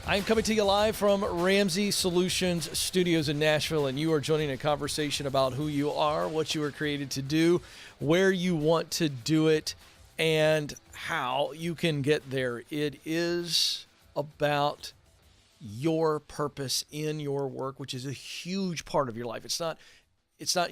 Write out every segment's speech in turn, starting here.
I'm coming to you live from Ramsey Solutions Studios in Nashville, and you are joining a conversation about who you are, what you were created to do, where you want to do it, and how you can get there. It is about your purpose in your work, which is a huge part of your life. It's not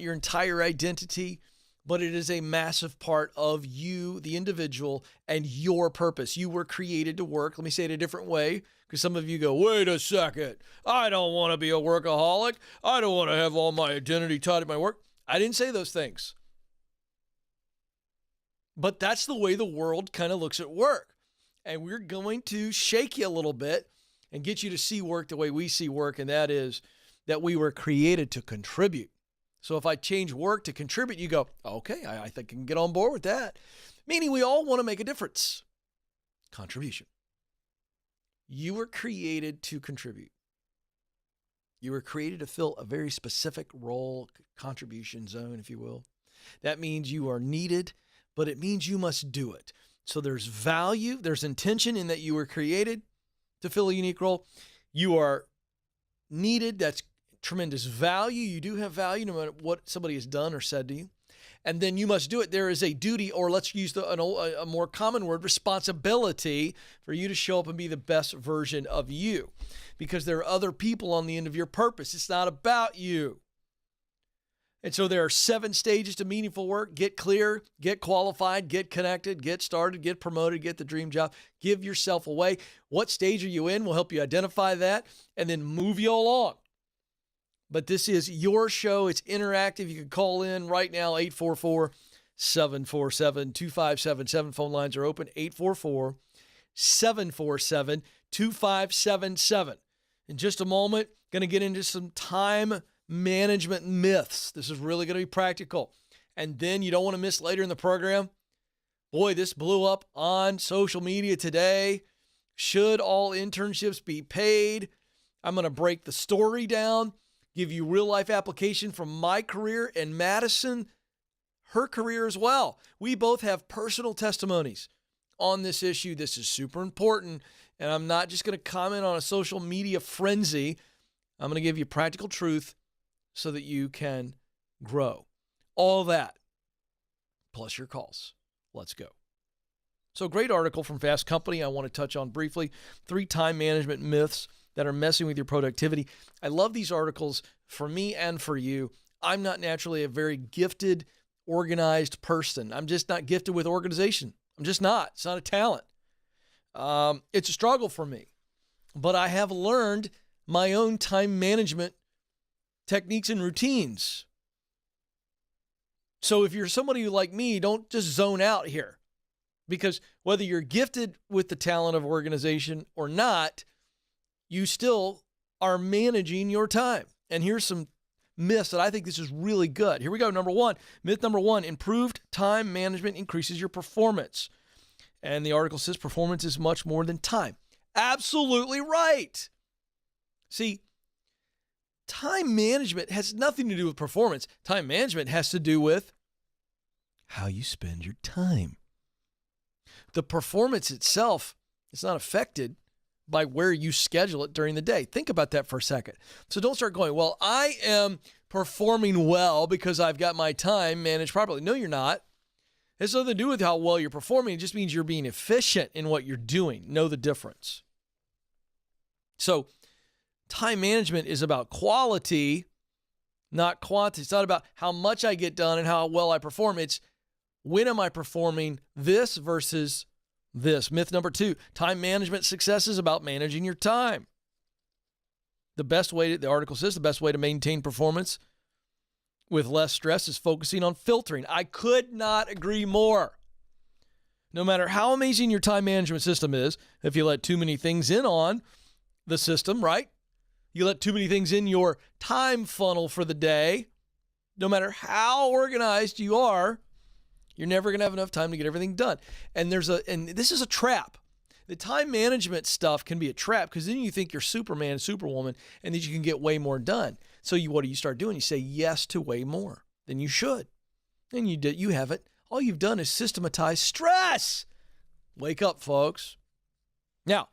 your entire identity, but it is a massive part of you, the individual, and your purpose. You were created to work. Let me say it a different way, because some of you go, wait a second, I don't want to be a workaholic. I don't want to have all my identity tied to my work. I didn't say those things. But that's the way the world kind of looks at work. And we're going to shake you a little bit and get you to see work the way we see work, and that is that we were created to contribute. So if I change work to contribute, you go, okay, I think I can get on board with that. Meaning we all want to make a difference. Contribution. You were created to contribute. You were created to fill a very specific role, contribution zone, if you will. That means you are needed, but it means you must do it. So there's value, there's intention in that you were created to fill a unique role. You are needed. That's tremendous value. You do have value no matter what somebody has done or said to you. And then you must do it. There is a duty, or let's use a more common word, responsibility for you to show up and be the best version of you, because there are other people on the end of your purpose. It's not about you. And so there are 7 stages to meaningful work. Get clear, get qualified, get connected, get started, get promoted, get the dream job, give yourself away. What stage are you in? We'll help you identify that and then move you along. But this is your show. It's interactive. You can call in right now, 844-747-2577. Phone lines are open, 844-747-2577. In just a moment, going to get into some time management myths. This is really going to be practical. And then you don't want to miss later in the program. Boy, this blew up on social media today. Should all internships be paid? I'm going to break the story down, give you real life application from my career and Madison, her career as well. We both have personal testimonies on this issue. This is super important. And I'm not just going to comment on a social media frenzy. I'm going to give you practical truth so that you can grow. All that, plus your calls. Let's go. So, great article from Fast Company I want to touch on briefly. 3 time management myths that are messing with your productivity. I love these articles for me and for you. I'm not naturally a very gifted, organized person. I'm just not gifted with organization. I'm just not. It's not a talent. It's a struggle for me. But I have learned my own time management techniques and routines. So if you're somebody like me, don't just zone out here, because whether you're gifted with the talent of organization or not, you still are managing your time. And here's some myths that I think this is really good. Here we go. Myth number one, improved time management increases your performance. And the article says performance is much more than time. Absolutely right. See, time management has nothing to do with performance. Time management has to do with how you spend your time. The performance itself is not affected by where you schedule it during the day. Think about that for a second. So don't start going, well, I am performing well because I've got my time managed properly. No, you're not. It has nothing to do with how well you're performing. It just means you're being efficient in what you're doing. Know the difference. So time management is about quality, not quantity. It's not about how much I get done and how well I perform. It's when am I performing this versus this. Myth number 2, time management success is about managing your time. The article says the best way to maintain performance with less stress is focusing on filtering. I could not agree more. No matter how amazing your time management system is, if you let too many things in on the system, right? You let too many things in your time funnel for the day, no matter how organized you are, you're never going to have enough time to get everything done. And this is a trap. The time management stuff can be a trap, because then you think you're Superman, Superwoman, and that you can get way more done. So what do you start doing? You say yes to way more than you should. And you haven't. All you've done is systematize stress. Wake up, folks. Now,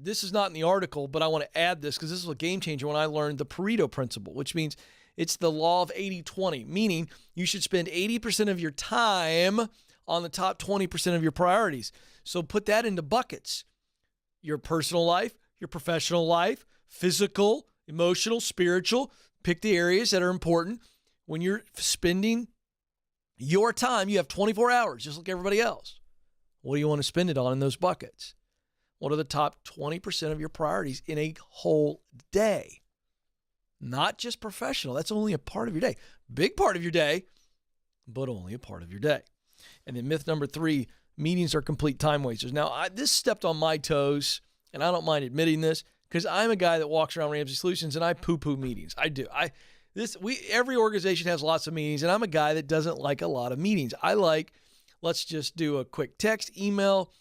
this is not in the article, but I want to add this because this is a game changer when I learned the Pareto principle, which means it's the law of 80-20, meaning you should spend 80% of your time on the top 20% of your priorities. So put that into buckets. Your personal life, your professional life, physical, emotional, spiritual. Pick the areas that are important. When you're spending your time, you have 24 hours, just like everybody else. What do you want to spend it on in those buckets? What are the top 20% of your priorities in a whole day? Not just professional. That's only a part of your day. Big part of your day, but only a part of your day. And then myth number 3, meetings are complete time wasters. Now, this stepped on my toes, and I don't mind admitting this because I'm a guy that walks around Ramsey Solutions and I poo-poo meetings. I do. Every organization has lots of meetings, and I'm a guy that doesn't like a lot of meetings. I like, let's just do a quick text, email,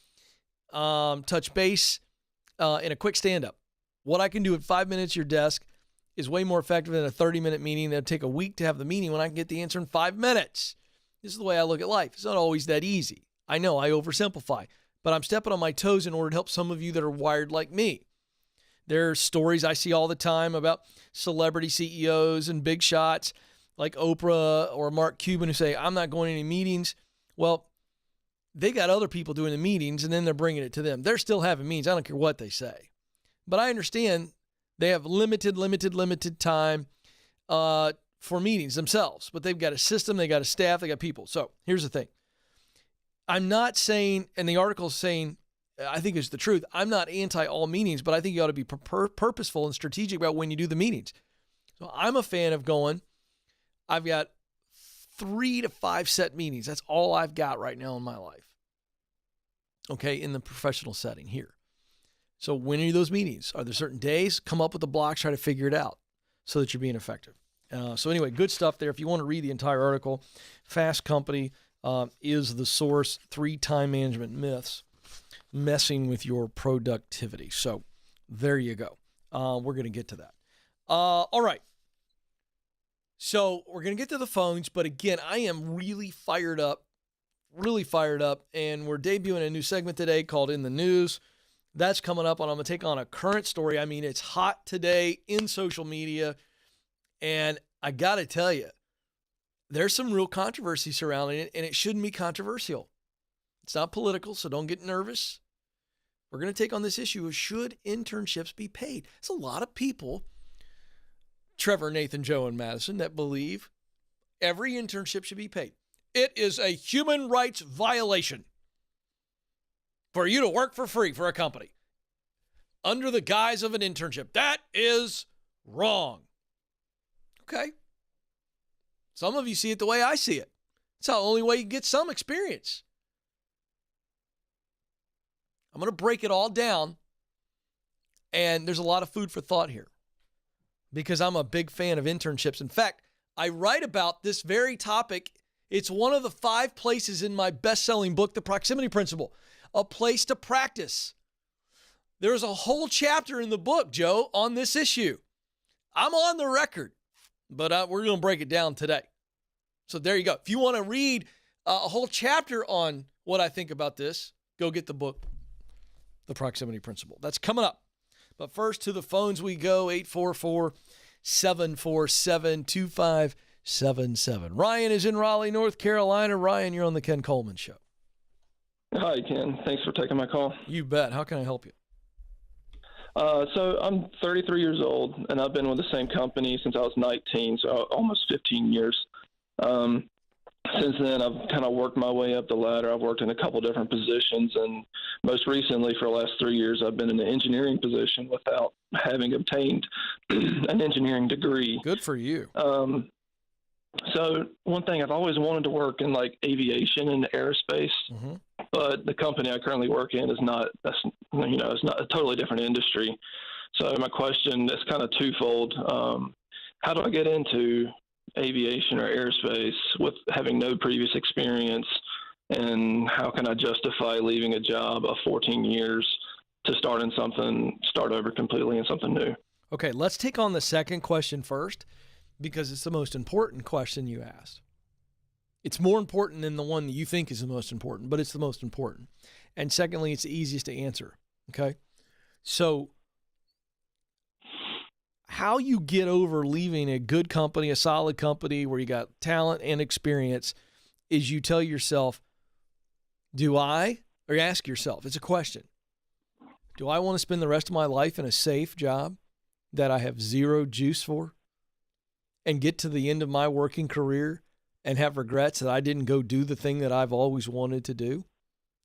touch base, and a quick stand-up. What I can do at 5 minutes at your desk is way more effective than a 30-minute meeting that'll take a week to have the meeting when I can get the answer in 5 minutes. This is the way I look at life. It's not always that easy. I know I oversimplify, but I'm stepping on my toes in order to help some of you that are wired like me. There are stories I see all the time about celebrity CEOs and big shots like Oprah or Mark Cuban who say, I'm not going to any meetings. Well, they got other people doing the meetings and then they're bringing it to them. They're still having meetings. I don't care what they say. But I understand they have limited time for meetings themselves. But they've got a system, they got a staff, they got people. So here's the thing. I'm not saying, and the article's saying, I think it's the truth, I'm not anti all meetings, but I think you ought to be purposeful and strategic about when you do the meetings. So I'm a fan of going, I've got 3 to 5 set meetings. That's all I've got right now in my life. Okay, in the professional setting here. So when are those meetings? Are there certain days? Come up with the blocks, try to figure it out so that you're being effective. So anyway, good stuff there. If you want to read the entire article, Fast Company is the source, 3 time management myths messing with your productivity. So there you go. We're going to get to that. All right. So we're going to get to the phones, but again, I am really fired up, and we're debuting a new segment today called In the News. That's coming up, and I'm going to take on a current story. I mean, it's hot today in social media, and I got to tell you, there's some real controversy surrounding it, and it shouldn't be controversial. It's not political, so don't get nervous. We're going to take on this issue of should internships be paid? There's a lot of people, Trevor, Nathan, Joe, and Madison, that believe every internship should be paid. It is a human rights violation for you to work for free for a company under the guise of an internship. That is wrong. Okay. Some of you see it the way I see it. It's the only way you get some experience. I'm going to break it all down, and there's a lot of food for thought here because I'm a big fan of internships. In fact, I write about this very topic. It's one of the 5 places in my best-selling book, The Proximity Principle, a place to practice. There's a whole chapter in the book, Joe, on this issue. I'm on the record, but we're going to break it down today. So there you go. If you want to read a whole chapter on what I think about this, go get the book, The Proximity Principle. That's coming up. But first, to the phones we go, 844-747-2577. Ryan is in Raleigh, North Carolina. Ryan, you're on the Ken Coleman Show. Hi, Ken. Thanks for taking my call. You bet. How can I help you? So I'm 33 years old, and I've been with the same company since I was 19, so almost 15 years. Since then, I've kind of worked my way up the ladder. I've worked in a couple different positions, and most recently, for the last 3 years, I've been in an engineering position without having obtained an engineering degree. Good for you. So one thing, I've always wanted to work in like aviation and aerospace, but the company I currently work in is not. It's not a totally different industry. So my question is kind of twofold. How do I get into aviation or aerospace with having no previous experience, and how can I justify leaving a job of 14 years to start over completely in something new? Okay, let's take on the second question first, because it's the most important question you asked. It's more important than the one that you think is the most important, but it's the most important. And secondly, it's the easiest to answer, okay? So how you get over leaving a good company, a solid company where you got talent and experience is you tell yourself, or ask yourself, it's a question. Do I want to spend the rest of my life in a safe job that I have zero juice for and get to the end of my working career and have regrets that I didn't go do the thing that I've always wanted to do?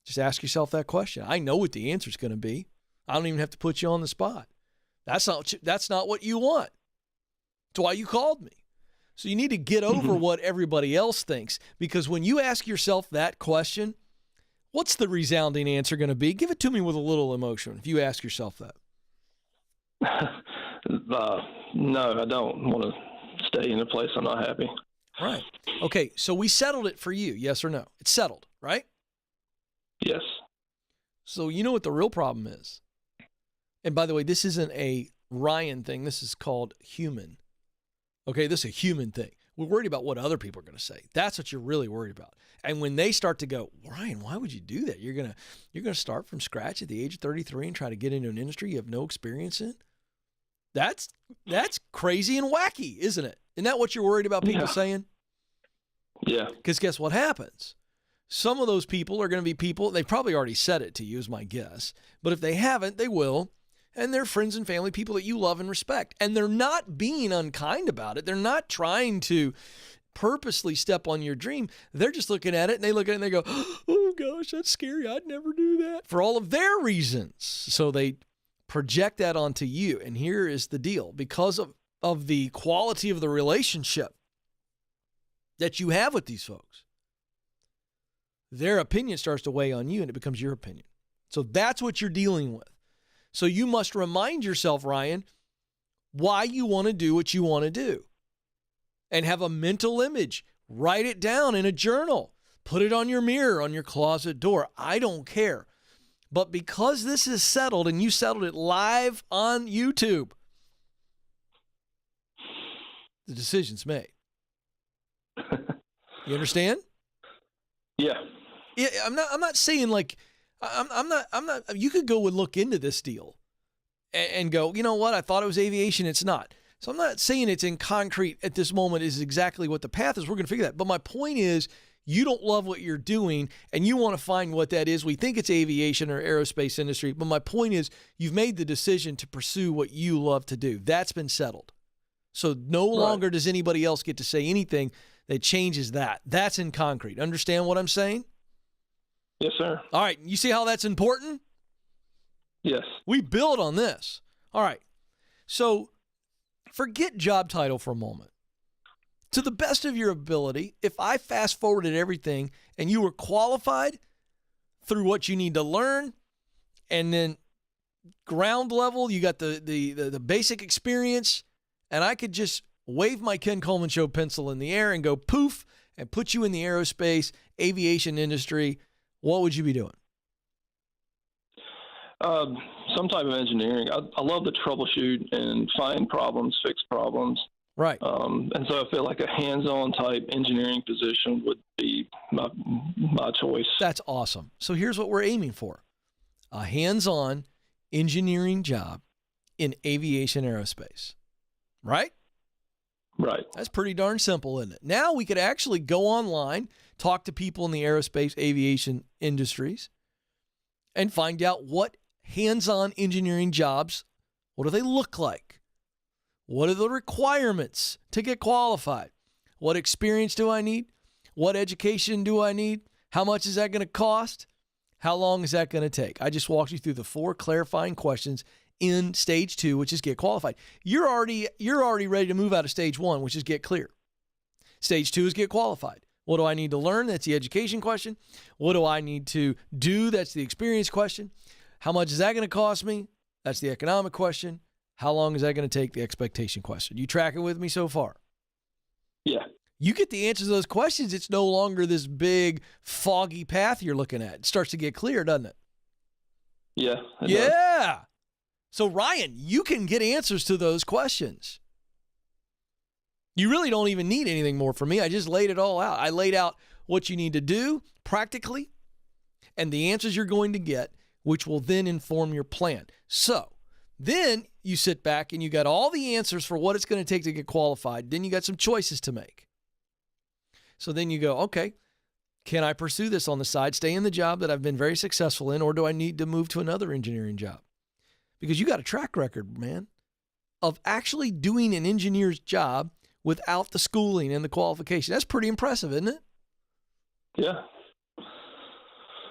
Just ask yourself that question. I know what the answer is going to be. I don't even have to put you on the spot. That's not what you want. That's why you called me. So you need to get over what everybody else thinks, because when you ask yourself that question, what's the resounding answer going to be? Give it to me with a little emotion if you ask yourself that. No, I don't want to stay in a place I'm not happy. Right. Okay, so we settled it for you, yes or no? It's settled, right? Yes. So you know what the real problem is? And by the way, this isn't a Ryan thing. This is called human. Okay, this is a human thing. We're worried about what other people are going to say. That's what you're really worried about. And when they start to go, Ryan, why would you do that? You're gonna start from scratch at the age of 33 and try to get into an industry you have no experience in? That's crazy and wacky, isn't it? Isn't that what you're worried about people saying? Yeah. Because guess what happens? Some of those people are going to be people, they've probably already said it to you, is my guess. But if they haven't, they will. And they're friends and family, people that you love and respect. And they're not being unkind about it. They're not trying to purposely step on your dream. They're just looking at it, and they look at it and they go, oh gosh, that's scary. I'd never do that, for all of their reasons. So they project that onto you. And here is the deal. Because of the quality of the relationship that you have with these folks, their opinion starts to weigh on you, and it becomes your opinion. So that's what you're dealing with. So you must remind yourself, Ryan, why you want to do what you want to do. And have a mental image. Write it down in a journal. Put it on your mirror, on your closet door. I don't care. But because this is settled, and you settled it live on YouTube, the decision's made. You understand? Yeah. Yeah, I'm not saying like, I'm not, you could go and look into this deal and go, you know what? I thought it was aviation. It's not. So I'm not saying it's in concrete at this moment is exactly what the path is. We're going to figure that. But my point is, you don't love what you're doing and you want to find what that is. We think it's aviation or aerospace industry. But my point is, you've made the decision to pursue what you love to do. That's been settled. So no longer does anybody else get to say anything that changes that. That's in concrete. Understand what I'm saying? Yes, sir. All right. You see how that's important? Yes. We build on this. All right. So forget job title for a moment. To the best of your ability, if I fast forwarded everything and you were qualified through what you need to learn, and then ground level, you got the basic experience, and I could just wave my Ken Coleman Show pencil in the air and go poof and put you in the aerospace aviation industry, what would you be doing? Some type of engineering. I love to troubleshoot and find problems, fix problems. Right. And so I feel like a hands-on type engineering position would be my choice. That's awesome. So here's what we're aiming for. A hands-on engineering job in aviation aerospace. Right? Right. That's pretty darn simple, isn't it? Now we could actually go online, talk to people in the aerospace aviation industries, and find out what hands-on engineering jobs, what do they look like? What are the requirements to get qualified? What experience do I need? What education do I need? How much is that going to cost? How long is that going to take? I just walked you through the 4 clarifying questions in stage 2, which is get qualified. You're already ready to move out of stage 1, which is get clear. Stage 2 is get qualified. What do I need to learn? That's the education question. What do I need to do? That's the experience question. How much is that going to cost me? That's the economic question. How long is that going to take? The expectation question. You tracking with me so far? Yeah. You get the answers to those questions, it's no longer this big, foggy path you're looking at. It starts to get clear, doesn't it? Yeah. Yeah. So, Ryan, you can get answers to those questions. You really don't even need anything more from me. I just laid it all out. I laid out what you need to do practically and the answers you're going to get which will then inform your plan. So then you sit back and you got all the answers for what it's going to take to get qualified. Then you got some choices to make. So then you go, okay, can I pursue this on the side, stay in the job that I've been very successful in, or do I need to move to another engineering job? Because you got a track record, man, of actually doing an engineer's job without the schooling and the qualification. That's pretty impressive, isn't it? Yeah.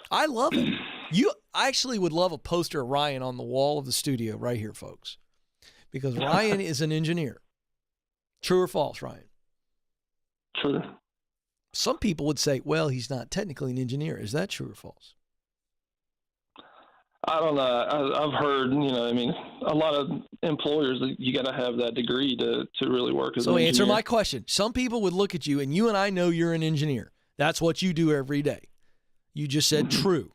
I love it. I actually would love a poster of Ryan on the wall of the studio right here, folks, because Ryan is an engineer. True or false, Ryan? True. Some people would say, well, he's not technically an engineer. Is that true or false? I don't know. I've heard, a lot of employers, you got to have that degree to really work as an engineer. So answer my question. Some people would look at you, and you and I know you're an engineer. That's what you do every day. You just said true.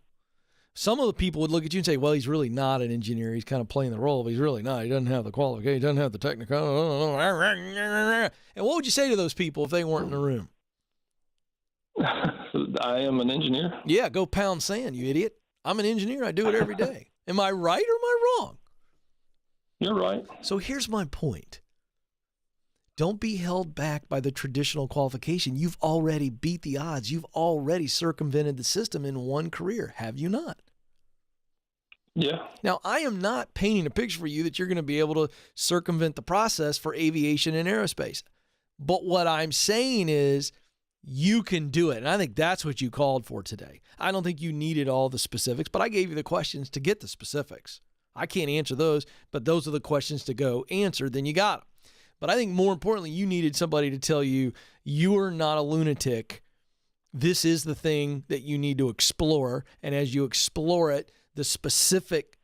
Some of the people would look at you and say, well, he's really not an engineer. He's kind of playing the role, but he's really not. He doesn't have the qualification. He doesn't have the technical. And what would you say to those people if they weren't in the room? I am an engineer. Yeah, go pound sand, you idiot. I'm an engineer. I do it every day. Am I right or am I wrong? You're right. So here's my point. Don't be held back by the traditional qualification. You've already beat the odds. You've already circumvented the system in one career, have you not? Yeah. Now, I am not painting a picture for you that you're going to be able to circumvent the process for aviation and aerospace. But what I'm saying is you can do it. And I think that's what you called for today. I don't think you needed all the specifics, but I gave you the questions to get the specifics. I can't answer those, but those are the questions to go answer. Then you got them. But I think more importantly, you needed somebody to tell you, you're not a lunatic. This is the thing that you need to explore. And as you explore it, the specific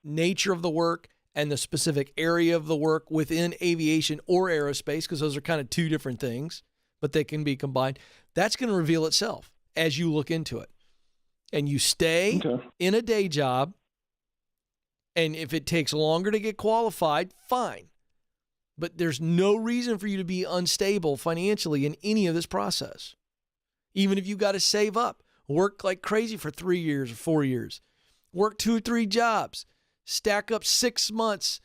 nature of the work and the specific area of the work within aviation or aerospace, because those are kind of two different things, but they can be combined. That's going to reveal itself as you look into it. And you stay in a day job. And if it takes longer to get qualified, fine. But there's no reason for you to be unstable financially in any of this process. Even if you've got to save up, work like crazy for 3 years or 4 years, work 2 or 3 jobs, stack up 6 months,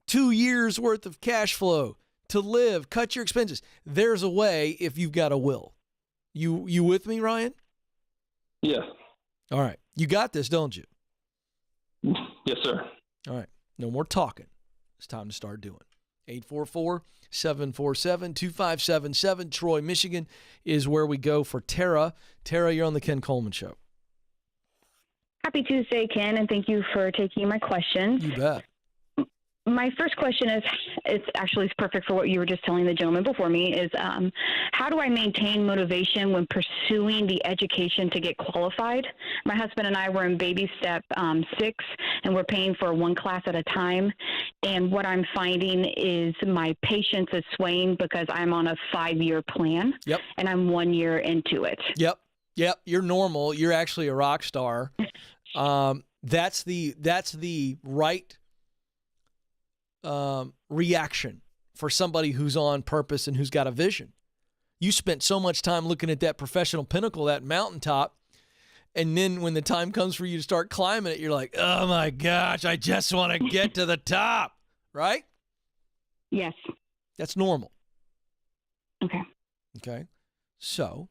2 years worth of cash flow to live, cut your expenses. There's a way if you've got a will. You with me, Ryan? Yes. All right. You got this, don't you? Yes, sir. All right. No more talking. It's time to start doing. 844-747-2577. Troy, Michigan is where we go for Tara. Tara, you're on the Ken Coleman Show. Happy Tuesday, Ken, and thank you for taking my questions. You bet. My first question is, it's actually perfect for what you were just telling the gentleman before me, is how do I maintain motivation when pursuing the education to get qualified? My husband and I were in baby step 6, and we're paying for one class at a time. And what I'm finding is my patience is swaying because I'm on a 5-year plan, and I'm 1 year into it. Yep. You're normal. You're actually a rock star. That's the right reaction for somebody who's on purpose and who's got a vision. You spent so much time looking at that professional pinnacle, that mountaintop, and then when the time comes for you to start climbing it, you're like, oh my gosh, I just want to get to the top, right? Yes. That's normal. Okay. So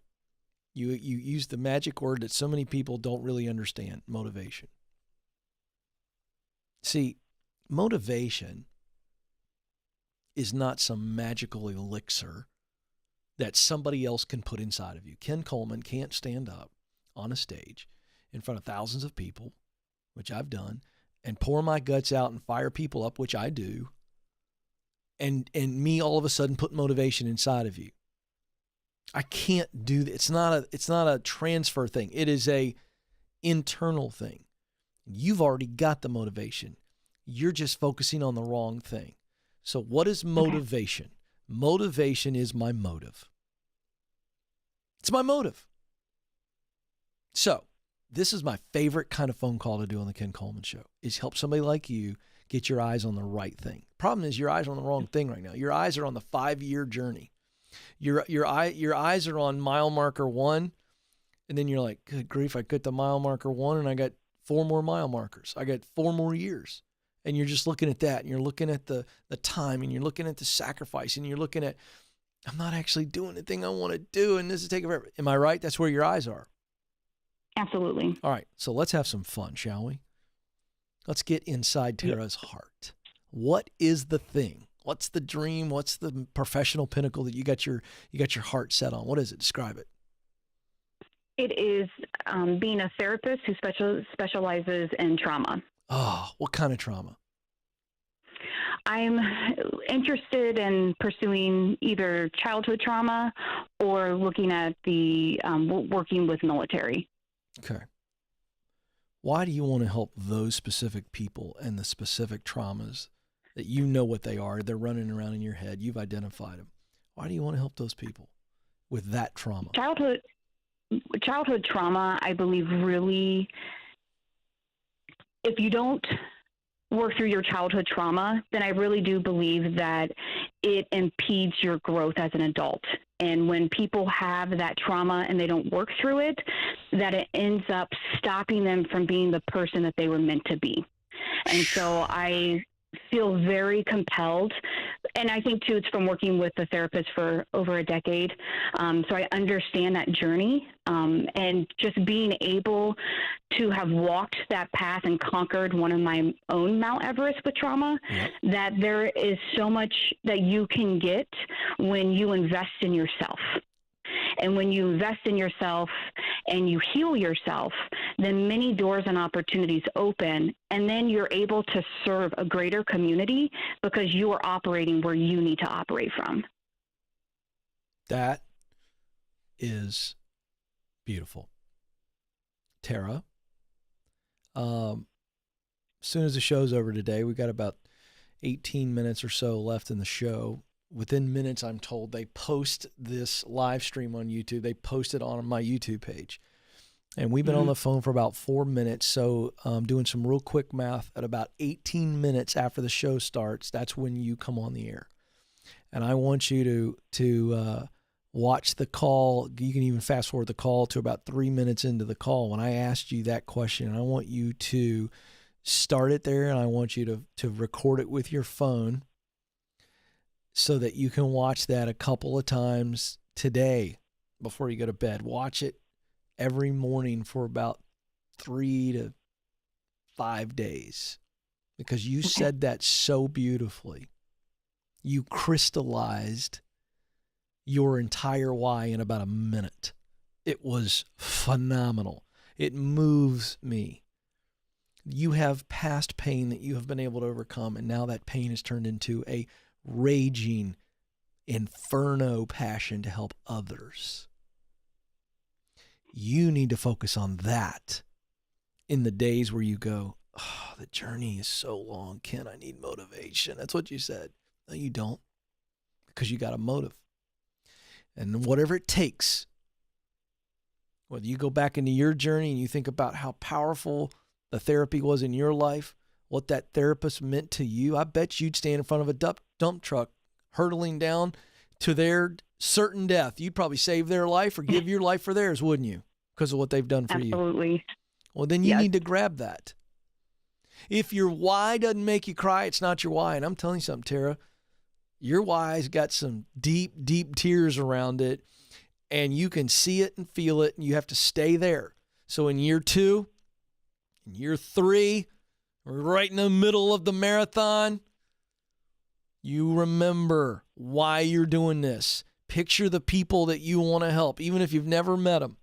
you use the magic word that so many people don't really understand, motivation. See, motivation is not some magical elixir that somebody else can put inside of you. Ken Coleman can't stand up on a stage in front of thousands of people, which I've done, and pour my guts out and fire people up, which I do, and me all of a sudden put motivation inside of you. I can't do that. It's not a transfer thing. It is a internal thing. You've already got the motivation. You're just focusing on the wrong thing. So what is motivation? Motivation is my motive. It's my motive. So this is my favorite kind of phone call to do on the Ken Coleman Show, is help somebody like you get your eyes on the right thing. Problem is your eyes are on the wrong thing right now. Your eyes are on the 5-year journey. Your eyes are on mile marker 1, and then you're like, good grief, I got the mile marker 1 and I got 4 more mile markers. I got 4 more years. And you're just looking at that, and you're looking at the time, and you're looking at the sacrifice, and you're looking at, I'm not actually doing the thing I want to do, and this is taking forever. Am I right? That's where your eyes are. Absolutely. All right, so let's have some fun, shall we? Let's get inside Tara's heart. What is the thing? What's the dream? What's the professional pinnacle that you got your heart set on? What is it? Describe it. It is being a therapist who specializes in trauma. Oh, what kind of trauma? I'm interested in pursuing either childhood trauma or looking at the working with military. Okay. Why do you want to help those specific people and the specific traumas that you know what they are? They're running around in your head. You've identified them. Why do you want to help those people with that trauma? Childhood trauma, I believe, really, if you don't work through your childhood trauma, then I really do believe that it impedes your growth as an adult. And when people have that trauma and they don't work through it, that it ends up stopping them from being the person that they were meant to be. And so I feel very compelled. And I think, too, it's from working with a therapist for over a decade. So I understand that journey. And just being able to have walked that path and conquered one of my own Mount Everest with trauma, that there is so much that you can get when you invest in yourself. And when you invest in yourself and you heal yourself, then many doors and opportunities open, and then you're able to serve a greater community because you are operating where you need to operate from. That is beautiful. Tara, as soon as the show's over today, we've got about 18 minutes or so left in the show. Within minutes, I'm told, they post this live stream on YouTube. They post it on my YouTube page. And we've been on the phone for about 4 minutes. So doing some real quick math, at about 18 minutes after the show starts, that's when you come on the air. And I want you to watch the call. You can even fast forward the call to about 3 minutes into the call when I asked you that question. And I want you to start it there, and I want you to record it with your phone, so that you can watch that a couple of times today before you go to bed. Watch it every morning for about 3 to 5 days, because you said that so beautifully. You crystallized your entire why in about a minute. It was phenomenal. It moves me. You have past pain that you have been able to overcome, and now that pain has turned into a raging inferno passion to help others. You need to focus on that in the days where you go, oh, the journey is so long, Ken, I need motivation. That's what you said. No, you don't, because you got a motive. And whatever it takes, whether you go back into your journey and you think about how powerful the therapy was in your life, what that therapist meant to you, I bet you'd stand in front of a dump truck hurtling down to their certain death. You'd probably save their life or give your life for theirs, wouldn't you? Because of what they've done for you. Absolutely. Well, then you need to grab that. If your why doesn't make you cry, it's not your why. And I'm telling you something, Tara, your why's got some deep, deep tears around it, and you can see it and feel it, and you have to stay there. So in year 2, in year 3, we're right in the middle of the marathon. You remember why you're doing this. Picture the people that you want to help, even if you've never met them.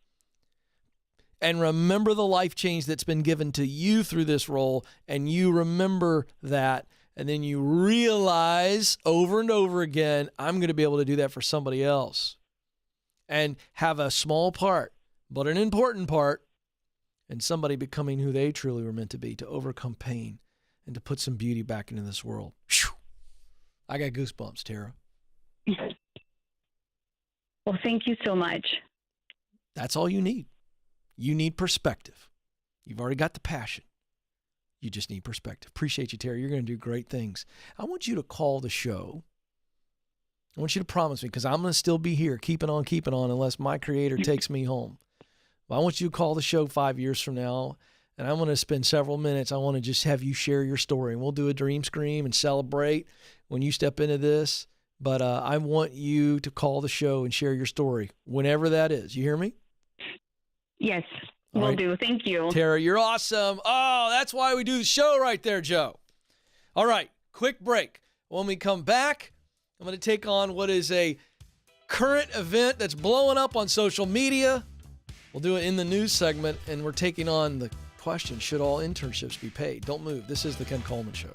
And remember the life change that's been given to you through this role, and you remember that, and then you realize over and over again, I'm going to be able to do that for somebody else. And have a small part, but an important part, and somebody becoming who they truly were meant to be, to overcome pain and to put some beauty back into this world. Whew. I got goosebumps, Tara. Well, thank you so much. That's all you need. You need perspective. You've already got the passion. You just need perspective. Appreciate you, Tara. You're going to do great things. I want you to call the show. I want you to promise me, because I'm going to still be here, keeping on, unless my Creator takes me home. Well, I want you to call the show 5 years from now, And I'm going to spend several minutes. I want to just have you share your story. And we'll do a dream scream and celebrate when you step into this. But I want you to call the show and share your story whenever that is. You hear me? Yes, will do. Thank you. Tara, you're awesome. Oh, that's why we do the show right there, Joe. All right, quick break. When we come back, I'm going to take on what is a current event that's blowing up on social media. We'll do it in the news segment, and we're taking on the question, should all internships be paid? Don't move. This is the Ken Coleman Show.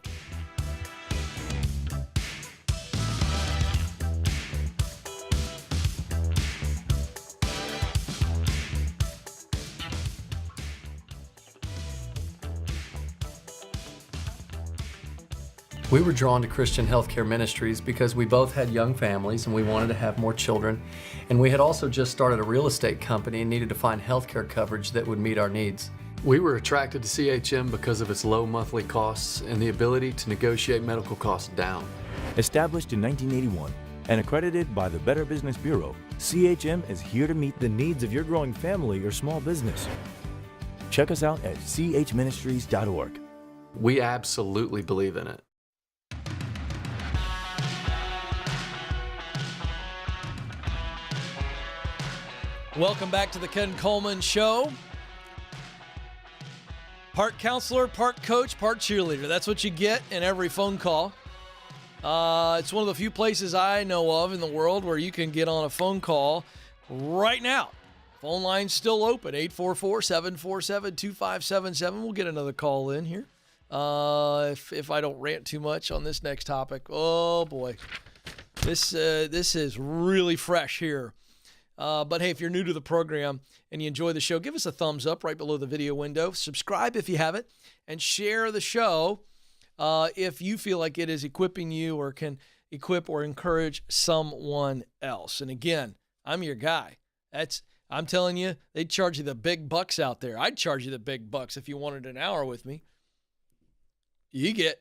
We were drawn to Christian healthcare ministries because we both had young families and we wanted to have more children. And we had also just started a real estate company and needed to find healthcare coverage that would meet our needs. We were attracted to CHM because of its low monthly costs and the ability to negotiate medical costs down. Established in 1981 and accredited by the Better Business Bureau, CHM is here to meet the needs of your growing family or small business. Check us out at chministries.org. We absolutely believe in it. Welcome back to the Ken Coleman Show. Part counselor, part coach, part cheerleader. That's what you get in every phone call. It's one of the few places I know of in the world where you can get on a phone call right now. Phone line's still open, 844-747-2577. We'll get another call in here. If I don't rant too much on this next topic. Oh, boy. This is really fresh here. But hey, if you're new to the program and you enjoy the show, give us a thumbs up right below the video window. Subscribe if you haven't, and share the show if you feel like it is equipping you or can equip or encourage someone else. And again, I'm your guy. I'm telling you, they charge you the big bucks out there. I'd charge you the big bucks if you wanted an hour with me. You get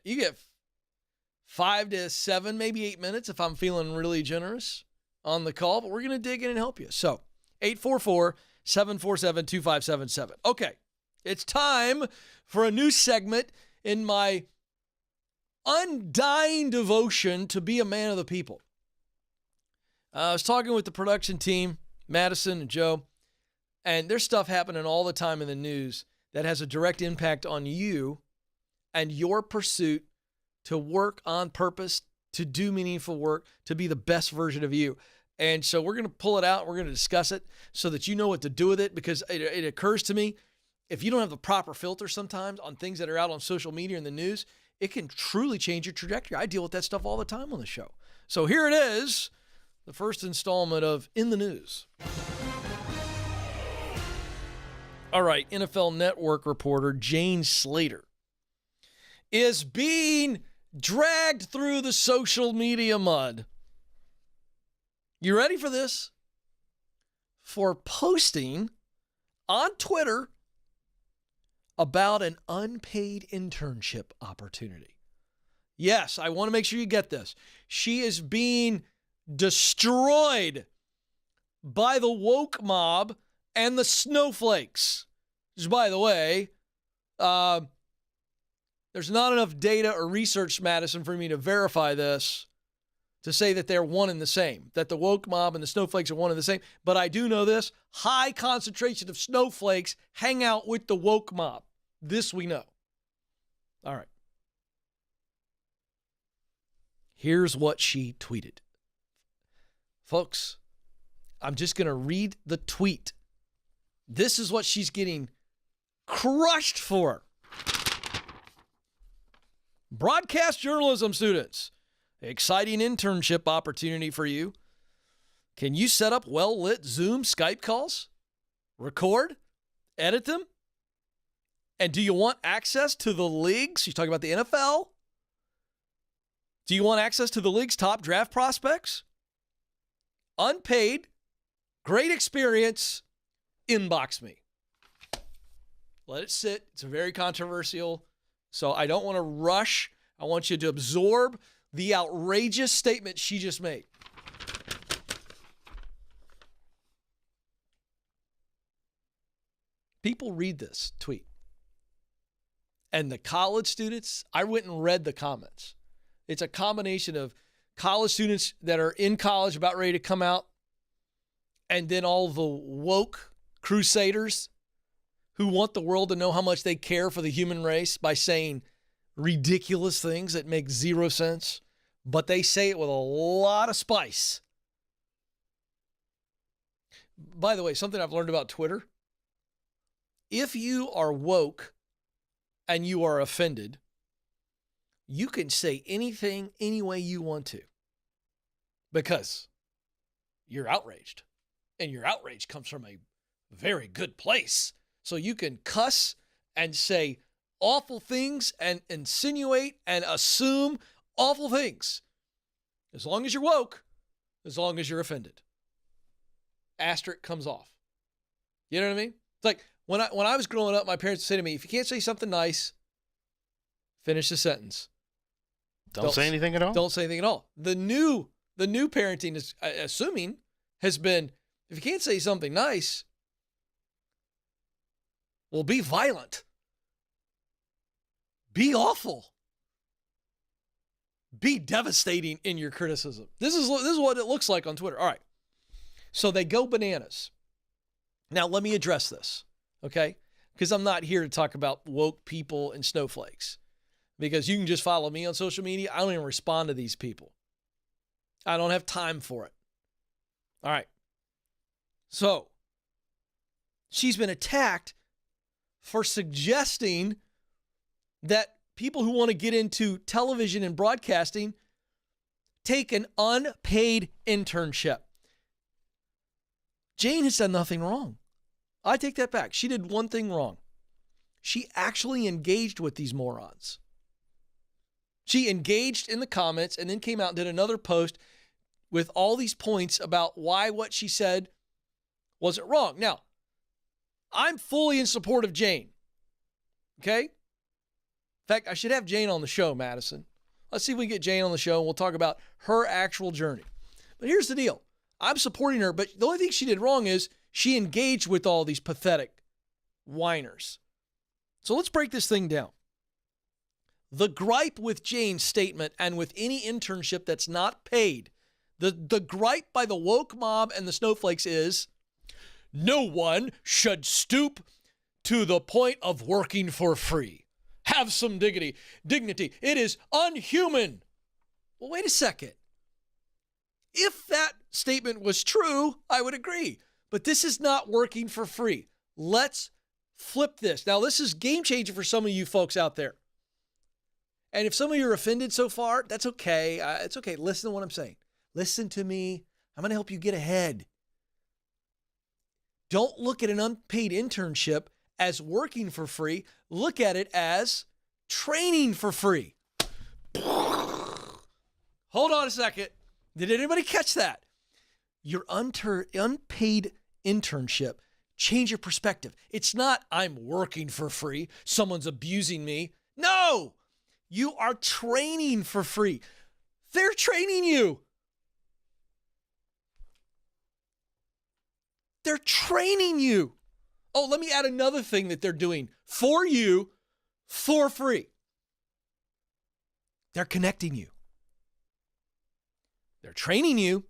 5 to 7, maybe 8 minutes if I'm feeling really generous on the call, but we're going to dig in and help you. So, 844-747-2577. Okay, it's time for a new segment in my undying devotion to be a man of the people. I was talking with the production team, Madison and Joe, and there's stuff happening all the time in the news that has a direct impact on you and your pursuit to work on purpose, to do meaningful work, to be the best version of you. And so we're going to pull it out. We're going to discuss it so that you know what to do with it, because it occurs to me, if you don't have the proper filter sometimes on things that are out on social media and the news, it can truly change your trajectory. I deal with that stuff all the time on the show. So here it is, the first installment of In the News. All right, NFL Network reporter Jane Slater is being dragged through the social media mud. You ready for this? For posting on Twitter about an unpaid internship opportunity. Yes, I want to make sure you get this. She is being destroyed by the woke mob and the snowflakes. Which, by the way, there's not enough data or research, Madison, for me to verify this, to say that they're one and the same, that the woke mob and the snowflakes are one and the same. But I do know this, high concentration of snowflakes hang out with the woke mob. This we know. All right. Here's what she tweeted. Folks, I'm just going to read the tweet. This is what she's getting crushed for. Broadcast journalism students. Exciting internship opportunity for you. Can you set up well-lit Zoom Skype calls? Record? Edit them? And do you want access to the leagues? She's talking about the NFL. Do you want access to the league's top draft prospects? Unpaid, great experience, inbox me. Let it sit. It's very controversial. So I don't want to rush. I want you to absorb the outrageous statement she just made. People read this tweet And the college students, I went and read the comments. It's a combination of college students that are in college about ready to come out, and then all the woke crusaders who want the world to know how much they care for the human race by saying ridiculous things that make zero sense, but they say it with a lot of spice. By the way, something I've learned about Twitter, if you are woke and you are offended, you can say anything any way you want to because you're outraged. And your outrage comes from a very good place. So you can cuss and say awful things and insinuate and assume awful things. As long as you're woke, as long as you're offended. Asterisk comes off. You know what I mean? It's like when I was growing up, my parents would say to me, if you can't say something nice, finish the sentence. Don't say anything at all? Don't say anything at all. The new parenting is assuming has been, if you can't say something nice, well, be violent. Be awful. Be devastating in your criticism. This is what it looks like on Twitter. All right. So they go bananas. Now, let me address this, okay? Because I'm not here to talk about woke people and snowflakes. Because you can just follow me on social media. I don't even respond to these people. I don't have time for it. All right. So, she's been attacked for suggesting that people who want to get into television and broadcasting take an unpaid internship. Jane has done nothing wrong. I take that back. She did one thing wrong. She actually engaged with these morons. She engaged in the comments and then came out and did another post with all these points about why what she said wasn't wrong. Now, I'm fully in support of Jane. Okay? In fact, I should have Jane on the show, Madison. Let's see if we can get Jane on the show and we'll talk about her actual journey. But here's the deal. I'm supporting her, but the only thing she did wrong is she engaged with all these pathetic whiners. So let's break this thing down. The gripe with Jane's statement and with any internship that's not paid, the gripe by the woke mob and the snowflakes is no one should stoop to the point of working for free. Have some dignity. It is unhuman. Well, wait a second. If that statement was true, I would agree. But this is not working for free. Let's flip this. Now, this is game changer for some of you folks out there. And if some of you are offended so far, that's okay. It's okay. Listen to what I'm saying. Listen to me. I'm going to help you get ahead. Don't look at an unpaid internship as working for free. Look at it as training for free. Hold on a second. Did anybody catch that? Your unpaid internship, change your perspective. It's not, I'm working for free. Someone's abusing me. No, you are training for free. They're training you. They're training you. Oh, let me add another thing that they're doing for you for free. They're connecting you. They're training you.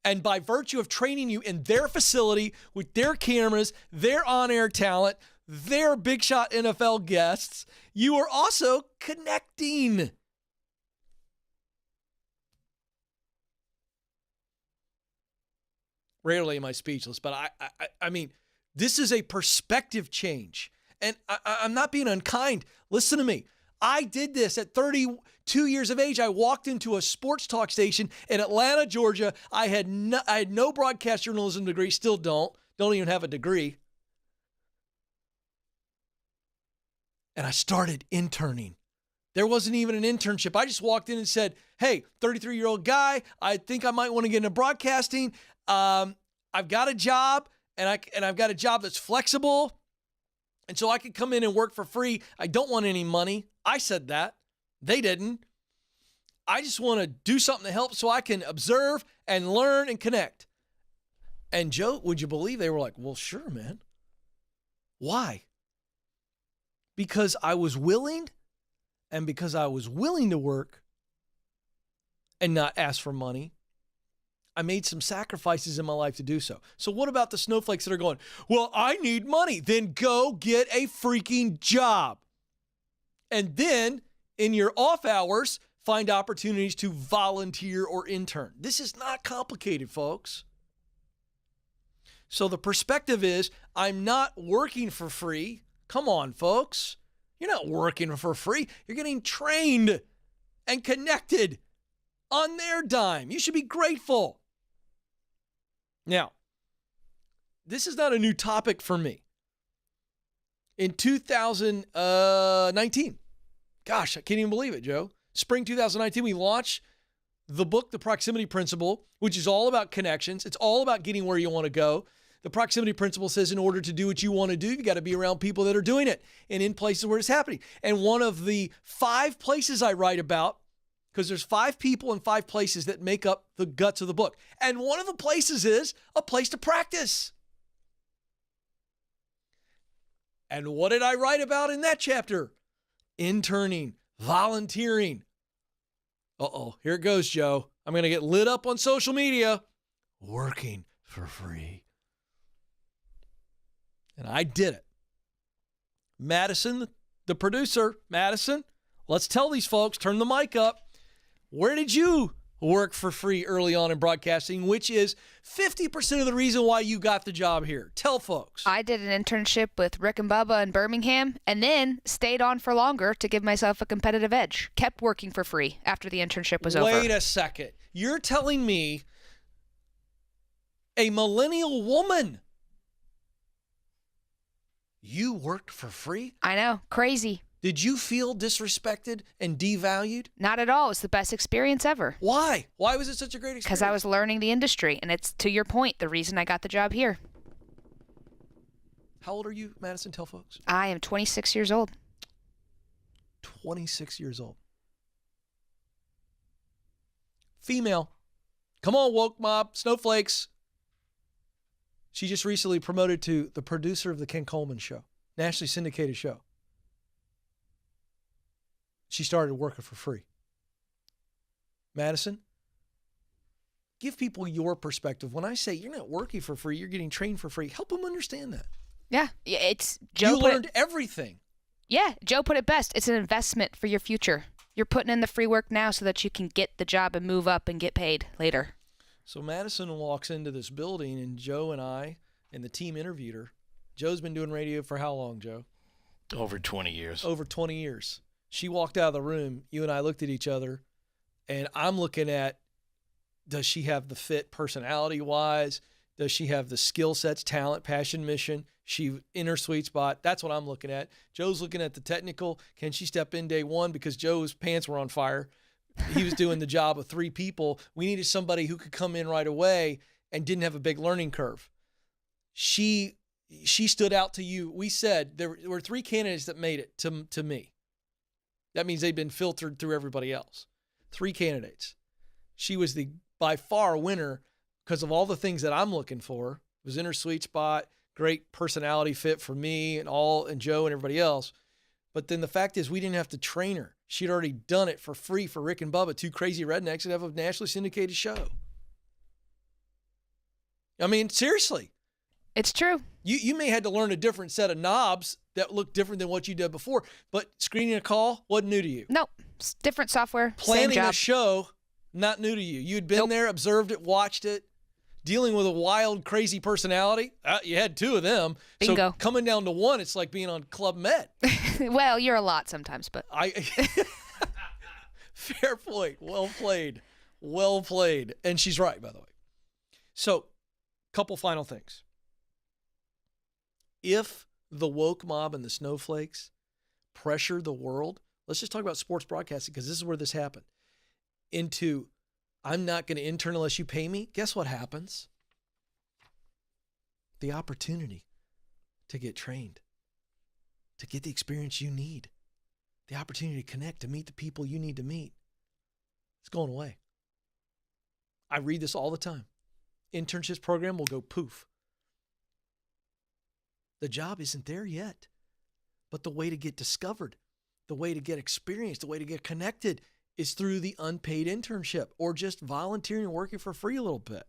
And by virtue of training you in their facility with their cameras, their on-air talent, their big shot NFL guests, you are also connecting. Rarely am I speechless, but I mean, this is a perspective change. And I'm not being unkind. Listen to me. I did this at 32 years of age. I walked into a sports talk station in Atlanta, Georgia. I had no broadcast journalism degree, still don't even have a degree. And I started interning. There wasn't even an internship. I just walked in and said, hey, 33-year-old guy, I think I might want to get into broadcasting. I've got a job, and I've got a job that's flexible, and so I could come in and work for free. I don't want any money. I said that. They didn't. I just want to do something to help so I can observe and learn and connect. And Joe, would you believe they were like, well, sure, man. Why? because I was willing, and because I was willing to work and not ask for money, I made some sacrifices in my life to do so. So what about the snowflakes that are going, well, I need money. Then go get a freaking job. And then in your off hours, find opportunities to volunteer or intern. This is not complicated, folks. So the perspective is, I'm not working for free. Come on, folks. You're not working for free. You're getting trained and connected on their dime. You should be grateful. Now, this is not a new topic for me. In 2019, gosh, I can't even believe it, Joe. Spring 2019, we launched the book, The Proximity Principle, which is all about connections. It's all about getting where you want to go. The Proximity Principle says in order to do what you want to do, you got to be around people that are doing it and in places where it's happening. And one of the 5 places I write about, because there's 5 people and 5 places that make up the guts of the book. And one of the places is a place to practice. And what did I write about in that chapter? Interning, volunteering. Uh-oh, here it goes, Joe. I'm going to get lit up on social media. Working for free. And I did it. Madison, the producer, Madison, let's tell these folks, turn the mic up. Where did you work for free early on in broadcasting, which is 50% of the reason why you got the job here? Tell folks. I did an internship with Rick and Bubba in Birmingham and then stayed on for longer to give myself a competitive edge. Kept working for free after the internship was over. Wait a second. You're telling me a millennial woman, you worked for free? I know. Crazy. Did you feel disrespected and devalued? Not at all. It was the best experience ever. Why? Why was it such a great experience? Because I was learning the industry, and it's, to your point, the reason I got the job here. How old are you, Madison? Tell folks. I am 26 years old. 26 years old. Female. Come on, woke mob, snowflakes. She just recently promoted to the producer of the Ken Coleman Show, nationally syndicated show. She started working for free. Madison, give people your perspective. When I say you're not working for free, you're getting trained for free, help them understand that. Yeah, it's Joe. You learned everything. Yeah, Joe put it best. It's an investment for your future. You're putting in the free work now so that you can get the job and move up and get paid later. So Madison walks into this building, and Joe and I and the team interviewed her. Joe's been doing radio for how long, Joe? Over 20 years. Over 20 years. She walked out of the room. You and I looked at each other, and I'm looking at, does she have the fit personality-wise? Does she have the skill sets, talent, passion, mission? She in her sweet spot. That's what I'm looking at. Joe's looking at the technical. Can she step in day one? Because Joe's pants were on fire. He was doing the job of 3 people. We needed somebody who could come in right away and didn't have a big learning curve. She stood out to you. We said there were 3 candidates that made it to me. That means they've been filtered through everybody else. 3 candidates. She was the by far winner because of all the things that I'm looking for. It was in her sweet spot, great personality fit for me and Joe and everybody else. But then the fact is we didn't have to train her. She'd already done it for free for Rick and Bubba, 2 crazy rednecks that have a nationally syndicated show. I mean, seriously. It's true. You may have had to learn a different set of knobs that look different than what you did before, but screening a call wasn't new to you. Nope. It's different software. Planning same job. a show, not new to you. You'd been there, observed it, watched it. Dealing with a wild, crazy personality, you had 2 of them. Bingo. So coming down to 1, it's like being on Club Med. Well, you're a lot sometimes, but. Fair point. Well played. Well played. And she's right, by the way. So, couple final things. If the woke mob and the snowflakes pressure the world, let's just talk about sports broadcasting because this is where this happened, into I'm not going to intern unless you pay me. Guess what happens? The opportunity to get trained, to get the experience you need, the opportunity to connect, to meet the people you need to meet. It's going away. I read this all the time. Internships program will go poof. The job isn't there yet, But the way to get discovered, the way to get experience, the way to get connected is through the unpaid internship or just volunteering and working for free a little bit.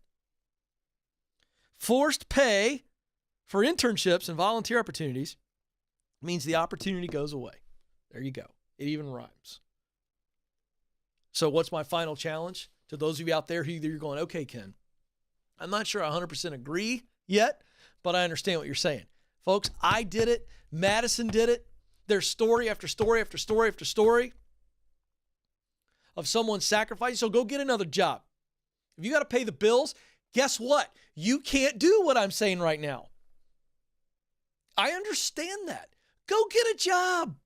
Forced pay for internships and volunteer opportunities means the opportunity goes away. There you go. It even rhymes. So what's my final challenge to those of you out there who you're going, okay, Ken, I'm not sure I 100% agree yet, but I understand what you're saying. Folks, I did it. Madison did it. There's story after story after story after story of someone sacrificing. So go get another job. If you got to pay the bills, guess what? You can't do what I'm saying right now. I understand that. Go get a job.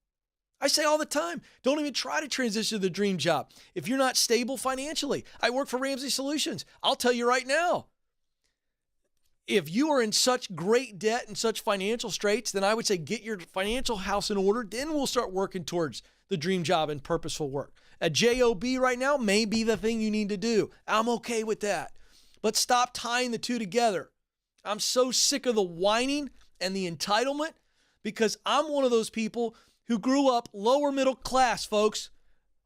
I say all the time, don't even try to transition to the dream job if you're not stable financially. I work for Ramsey Solutions. I'll tell you right now, if you are in such great debt and such financial straits, then I would say get your financial house in order. Then we'll start working towards the dream job and purposeful work. A job right now may be the thing you need to do. I'm okay with that. But stop tying the two together. I'm so sick of the whining and the entitlement because I'm one of those people who grew up lower middle class, folks.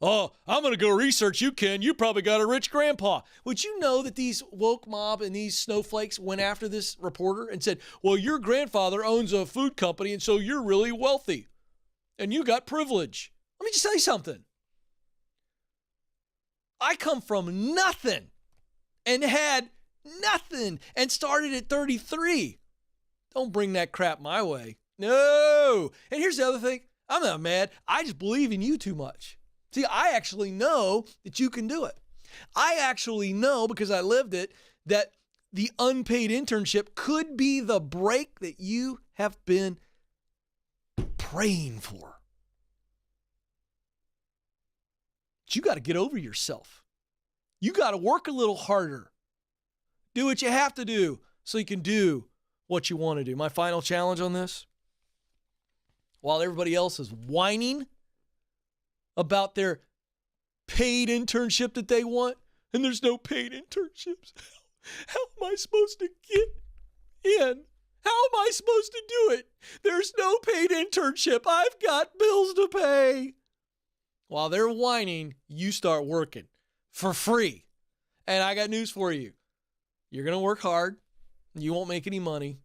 Oh, I'm going to go research you, Ken. You probably got a rich grandpa. Would you know that these woke mob and these snowflakes went after this reporter and said, well, your grandfather owns a food company, and so you're really wealthy, and you got privilege. Let me just tell you something. I come from nothing and had nothing and started at 33. Don't bring that crap my way. No. And here's the other thing. I'm not mad. I just believe in you too much. See, I actually know that you can do it. I actually know, because I lived it, that the unpaid internship could be the break that you have been praying for. But you got to get over yourself. You got to work a little harder. Do what you have to do so you can do what you want to do. My final challenge on this, while everybody else is whining about their paid internship that they want, and there's no paid internships. How am I supposed to get in? How am I supposed to do it? There's no paid internship. I've got bills to pay. While they're whining, you start working for free. And I got news for you. You're going to work hard. You won't make any money.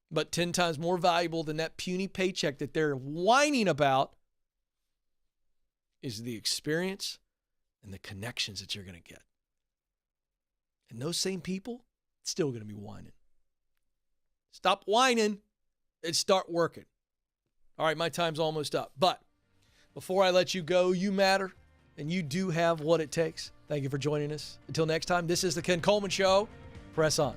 But 10 times more valuable than that puny paycheck that they're whining about is the experience and the connections that you're going to get. And those same people, still going to be whining. Stop whining and start working. All right, my time's almost up. But before I let you go, you matter, and you do have what it takes. Thank you for joining us. Until next time, this is the Ken Coleman Show. Press on.